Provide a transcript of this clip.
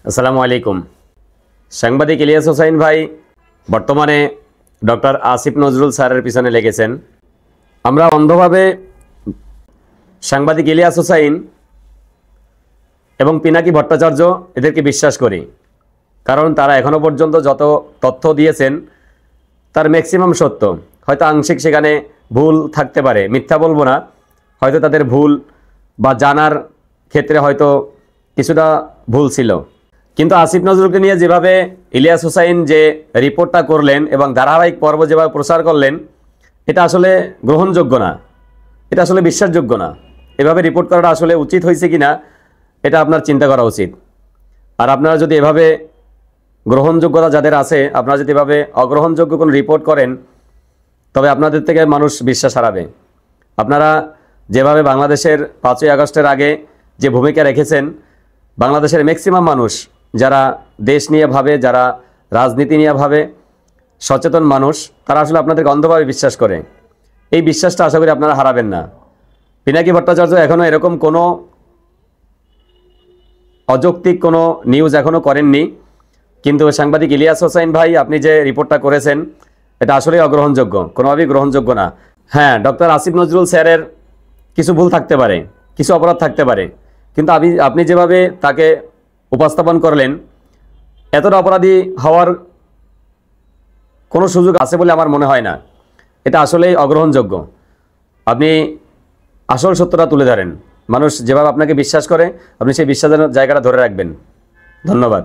আসসালামু আলাইকুম। সাংবাদিক ইলিয়াস হোসাইন ভাই বর্তমানে ডক্টর আসিফ নজরুল স্যারের পিছনে লেগেছেন। আমরা অন্ধভাবে সাংবাদিক ইলিয়াস হোসাইন এবং পিনাকি ভট্টাচার্য এদেরকে বিশ্বাস করি, কারণ তারা এখনও পর্যন্ত যত তথ্য দিয়েছেন তার ম্যাক্সিমাম সত্য। হয়তো আংশিক সেখানে ভুল থাকতে পারে, মিথ্যা বলবো না, হয়তো তাদের ভুল বা জানার ক্ষেত্রে হয়তো কিছুটা ভুল ছিল। কিন্তু আসিফ নজরুলকে নিয়ে যেভাবে ইলিয়াস হোসাইন যে রিপোর্টটা করলেন এবং ধারাবাহিক পর্ব যেভাবে প্রচার করলেন, এটা আসলে গ্রহণযোগ্য না, এটা আসলে বিশ্বাসযোগ্য না। এভাবে রিপোর্ট করাটা আসলে উচিত হয়েছে কি না এটা আপনার চিন্তা করা উচিত। আর আপনারা যদি এভাবে গ্রহণযোগ্যতা যাদের আছে, আপনারা যদি এভাবে অগ্রহণযোগ্য কোনো রিপোর্ট করেন, তবে আপনাদের থেকে মানুষ বিশ্বাস হারাবে। আপনারা যেভাবে বাংলাদেশের 5ই আগস্টের আগে যে ভূমিকা রেখেছেন, বাংলাদেশের ম্যাক্সিমাম মানুষ যারা দেশ নিয়ে ভাবে, যারা রাজনীতি নিয়ে ভাবে, সচেতন মানুষ, তারা আসলে আপনাদেরকে অন্ধভাবে বিশ্বাস করে। এই বিশ্বাসটা আশা করি আপনারা হারাবেন না। পিনাকি ভট্টাচার্য এখনও এরকম কোনো অযৌক্তিক কোনো নিউজ এখনও করেননি, কিন্তু সাংবাদিক ইলিয়াস হোসাইন ভাই আপনি যে রিপোর্টটা করেছেন এটা আসলেই অগ্রহণযোগ্য, কোনোভাবেই গ্রহণযোগ্য না। হ্যাঁ, ডক্টর আসিফ নজরুল স্যারের কিছু ভুল থাকতে পারে, কিছু অপরাধ থাকতে পারে, কিন্তু আপনি যেভাবে তাকে উপস্থাপন করলেন, এতটা অপরাধী হওয়ার কোনো সুযোগ আছে বলে আমার মনে হয় না। এটা আসলেই অগ্রহণযোগ্য। আপনি আসল সত্যটা তুলে ধরেন, মানুষ যেভাবে আপনাকে বিশ্বাস করে আপনি সেই বিশ্বাসের জায়গাটা ধরে রাখবেন। ধন্যবাদ।